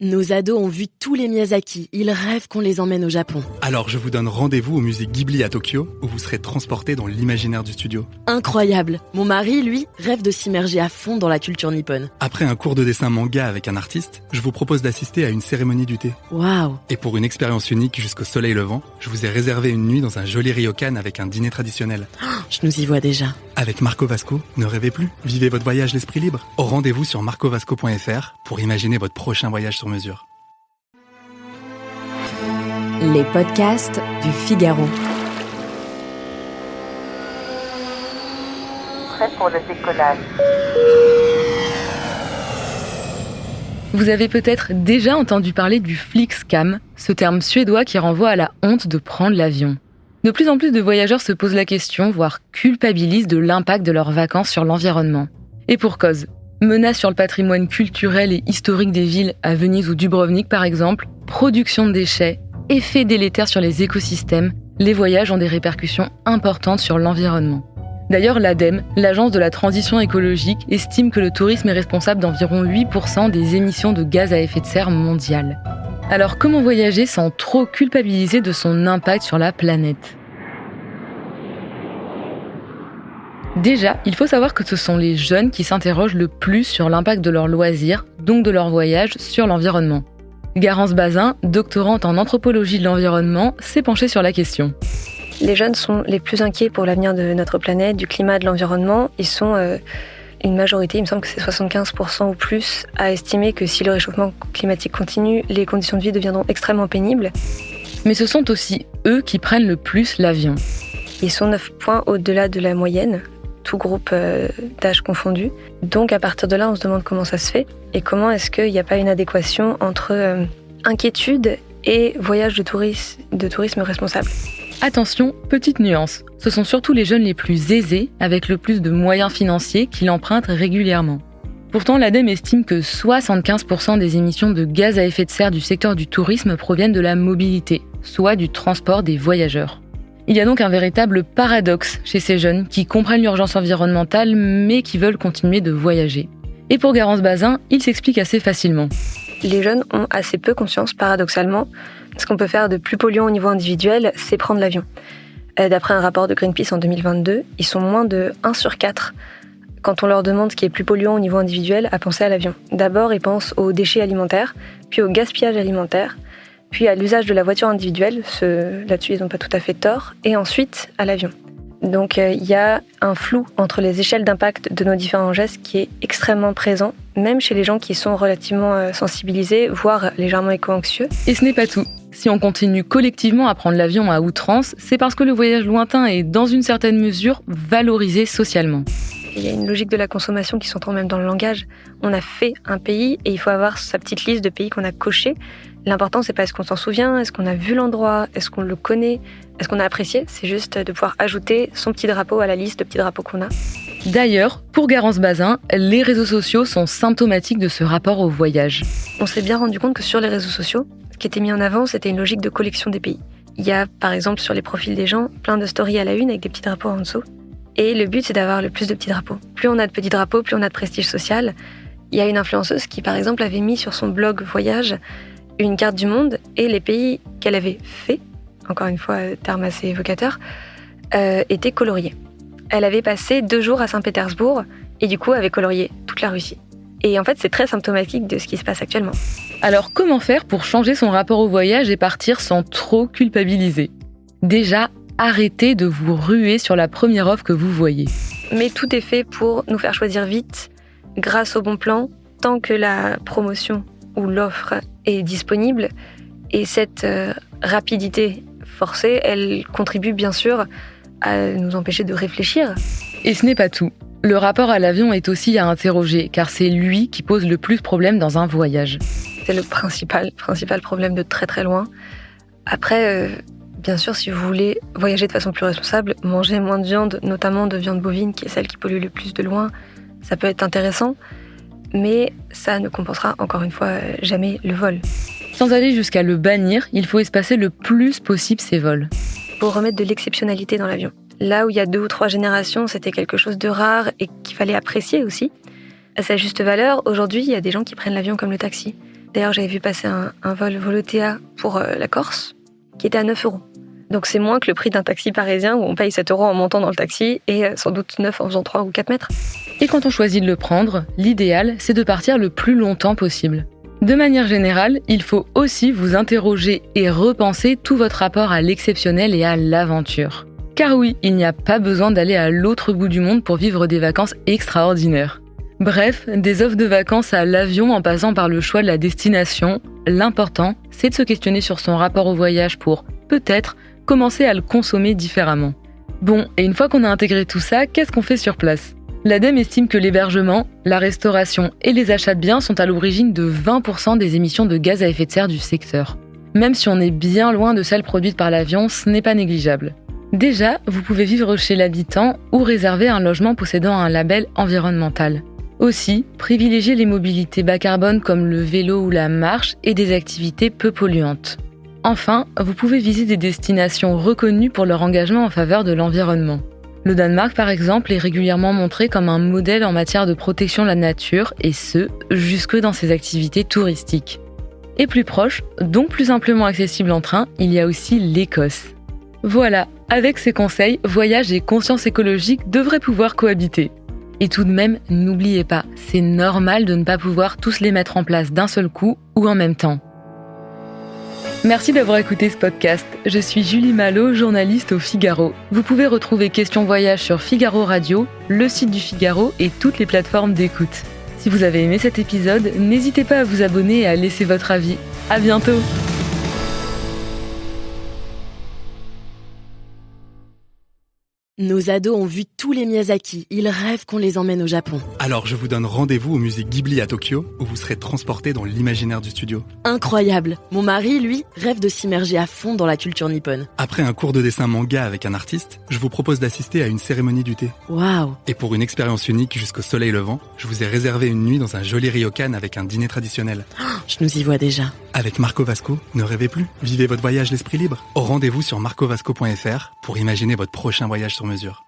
Nos ados ont vu tous les Miyazaki. Ils rêvent qu'on les emmène au Japon. Alors je vous donne rendez-vous au musée Ghibli à Tokyo, où vous serez transportés dans l'imaginaire du studio. Incroyable. Mon mari, lui, rêve de s'immerger à fond dans la culture nippone. Après un cours de dessin manga avec un artiste, je vous propose d'assister à une cérémonie du thé. Waouh. Et pour une expérience unique jusqu'au soleil levant, je vous ai réservé une nuit dans un joli ryokan avec un dîner traditionnel. Je nous y vois déjà. Avec Marco Vasco, ne rêvez plus. Vivez votre voyage l'esprit libre. Au rendez-vous sur marcovasco.fr pour imaginer votre prochain voyage sur mesure. Les podcasts du Figaro. Prêt pour le décollage. Vous avez peut-être déjà entendu parler du Flixcam, ce terme suédois qui renvoie à la honte de prendre l'avion. De plus en plus de voyageurs se posent la question, voire culpabilisent de l'impact de leurs vacances sur l'environnement. Et pour cause. Menaces sur le patrimoine culturel et historique des villes à Venise ou Dubrovnik par exemple, production de déchets, effets délétères sur les écosystèmes, les voyages ont des répercussions importantes sur l'environnement. D'ailleurs, l'ADEME, l'Agence de la transition écologique, estime que le tourisme est responsable d'environ 8% des émissions de gaz à effet de serre mondiales. Alors comment voyager sans trop culpabiliser de son impact sur la planète ? Déjà, il faut savoir que ce sont les jeunes qui s'interrogent le plus sur l'impact de leurs loisirs, donc de leur voyage, sur l'environnement. Garance Bazin, doctorante en anthropologie de l'environnement, s'est penchée sur la question. Les jeunes sont les plus inquiets pour l'avenir de notre planète, du climat, de l'environnement. Ils sont une majorité, il me semble que c'est 75% ou plus, à estimer que si le réchauffement climatique continue, les conditions de vie deviendront extrêmement pénibles. Mais ce sont aussi eux qui prennent le plus l'avion. Ils sont 9 points au-delà de la moyenne, tout groupe d'âge confondu. Donc à partir de là, on se demande comment ça se fait et comment est-ce qu'il n'y a pas une adéquation entre inquiétude et voyage de tourisme responsable. Attention, petite nuance, ce sont surtout les jeunes les plus aisés, avec le plus de moyens financiers, qui l'empruntent régulièrement. Pourtant, l'ADEME estime que 75% des émissions de gaz à effet de serre du secteur du tourisme proviennent de la mobilité, soit du transport des voyageurs. Il y a donc un véritable paradoxe chez ces jeunes qui comprennent l'urgence environnementale mais qui veulent continuer de voyager. Et pour Garance Bazin, il s'explique assez facilement. Les jeunes ont assez peu conscience, paradoxalement. Ce qu'on peut faire de plus polluant au niveau individuel, c'est prendre l'avion. D'après un rapport de Greenpeace en 2022, ils sont moins de 1 sur 4 quand on leur demande ce qui est plus polluant au niveau individuel à penser à l'avion. D'abord, ils pensent aux déchets alimentaires, puis au gaspillage alimentaire, puis à l'usage de la voiture individuelle, là-dessus ils n'ont pas tout à fait tort, et ensuite à l'avion. Donc il y a un flou entre les échelles d'impact de nos différents gestes qui est extrêmement présent, même chez les gens qui sont relativement sensibilisés, voire légèrement éco-anxieux. Et ce n'est pas tout. Si on continue collectivement à prendre l'avion à outrance, c'est parce que le voyage lointain est, dans une certaine mesure, valorisé socialement. Il y a une logique de la consommation qui s'entend même dans le langage. On a fait un pays et il faut avoir sa petite liste de pays qu'on a cochés. L'important, c'est pas est-ce qu'on s'en souvient, est-ce qu'on a vu l'endroit, est-ce qu'on le connaît, est-ce qu'on a apprécié. C'est juste de pouvoir ajouter son petit drapeau à la liste de petits drapeaux qu'on a. D'ailleurs, pour Garance Bazin, les réseaux sociaux sont symptomatiques de ce rapport au voyage. On s'est bien rendu compte que sur les réseaux sociaux, ce qui était mis en avant, c'était une logique de collection des pays. Il y a, par exemple, sur les profils des gens, plein de stories à la une avec des petits drapeaux en dessous. Et le but, c'est d'avoir le plus de petits drapeaux. Plus on a de petits drapeaux, plus on a de prestige social. Il y a une influenceuse qui, par exemple, avait mis sur son blog voyage une carte du monde et les pays qu'elle avait fait, encore une fois, terme assez évocateur, étaient coloriés. Elle avait passé 2 jours à Saint-Pétersbourg et du coup avait colorié toute la Russie. Et en fait, c'est très symptomatique de ce qui se passe actuellement. Alors comment faire pour changer son rapport au voyage et partir sans trop culpabiliser ? Déjà, arrêtez de vous ruer sur la première offre que vous voyez. Mais tout est fait pour nous faire choisir vite, grâce au bon plan, tant que la promotion ou l'offre est disponible. Et cette rapidité forcée, elle contribue bien sûr à nous empêcher de réfléchir. Et ce n'est pas tout. Le rapport à l'avion est aussi à interroger, car c'est lui qui pose le plus de problèmes dans un voyage. C'est le principal problème de très très loin. Après, bien sûr, si vous voulez voyager de façon plus responsable, manger moins de viande, notamment de viande bovine, qui est celle qui pollue le plus de loin, ça peut être intéressant, mais ça ne compensera encore une fois jamais le vol. Sans aller jusqu'à le bannir, il faut espacer le plus possible ses vols. Pour remettre de l'exceptionnalité dans l'avion. Là où il y a 2 ou 3 générations, c'était quelque chose de rare et qu'il fallait apprécier aussi. À sa juste valeur, aujourd'hui, il y a des gens qui prennent l'avion comme le taxi. D'ailleurs, j'avais vu passer un vol Volotea pour la Corse, qui était à 9 €. Donc c'est moins que le prix d'un taxi parisien où on paye 7 € en montant dans le taxi et sans doute 9 en faisant 3 ou 4 mètres. Et quand on choisit de le prendre, l'idéal, c'est de partir le plus longtemps possible. De manière générale, il faut aussi vous interroger et repenser tout votre rapport à l'exceptionnel et à l'aventure. Car oui, il n'y a pas besoin d'aller à l'autre bout du monde pour vivre des vacances extraordinaires. Bref, des offres de vacances à l'avion en passant par le choix de la destination, l'important, c'est de se questionner sur son rapport au voyage pour, peut-être, commencer à le consommer différemment. Bon, et une fois qu'on a intégré tout ça, qu'est-ce qu'on fait sur place ? L'ADEME estime que l'hébergement, la restauration et les achats de biens sont à l'origine de 20% des émissions de gaz à effet de serre du secteur. Même si on est bien loin de celles produites par l'avion, ce n'est pas négligeable. Déjà, vous pouvez vivre chez l'habitant ou réserver un logement possédant un label environnemental. Aussi, privilégiez les mobilités bas carbone comme le vélo ou la marche et des activités peu polluantes. Enfin, vous pouvez viser des destinations reconnues pour leur engagement en faveur de l'environnement. Le Danemark, par exemple, est régulièrement montré comme un modèle en matière de protection de la nature, et ce, jusque dans ses activités touristiques. Et plus proche, donc plus simplement accessible en train, il y a aussi l'Écosse. Voilà, avec ces conseils, voyage et conscience écologique devraient pouvoir cohabiter. Et tout de même, n'oubliez pas, c'est normal de ne pas pouvoir tous les mettre en place d'un seul coup ou en même temps. Merci d'avoir écouté ce podcast. Je suis Julie Malo, journaliste au Figaro. Vous pouvez retrouver Question Voyage sur Figaro Radio, le site du Figaro et toutes les plateformes d'écoute. Si vous avez aimé cet épisode, n'hésitez pas à vous abonner et à laisser votre avis. À bientôt! Nos ados ont vu tous les Miyazaki. Ils rêvent qu'on les emmène au Japon. Alors je vous donne rendez-vous au musée Ghibli à Tokyo, où vous serez transportés dans l'imaginaire du studio. Incroyable! Mon mari, lui, rêve de s'immerger à fond dans la culture nippone. Après un cours de dessin manga avec un artiste, je vous propose d'assister à une cérémonie du thé. Waouh! Et pour une expérience unique jusqu'au soleil levant, je vous ai réservé une nuit dans un joli ryokan avec un dîner traditionnel. Je nous y vois déjà. Avec Marco Vasco, ne rêvez plus, vivez votre voyage l'esprit libre. Rendez-vous sur marcovasco.fr pour imaginer votre prochain voyage sur mesure.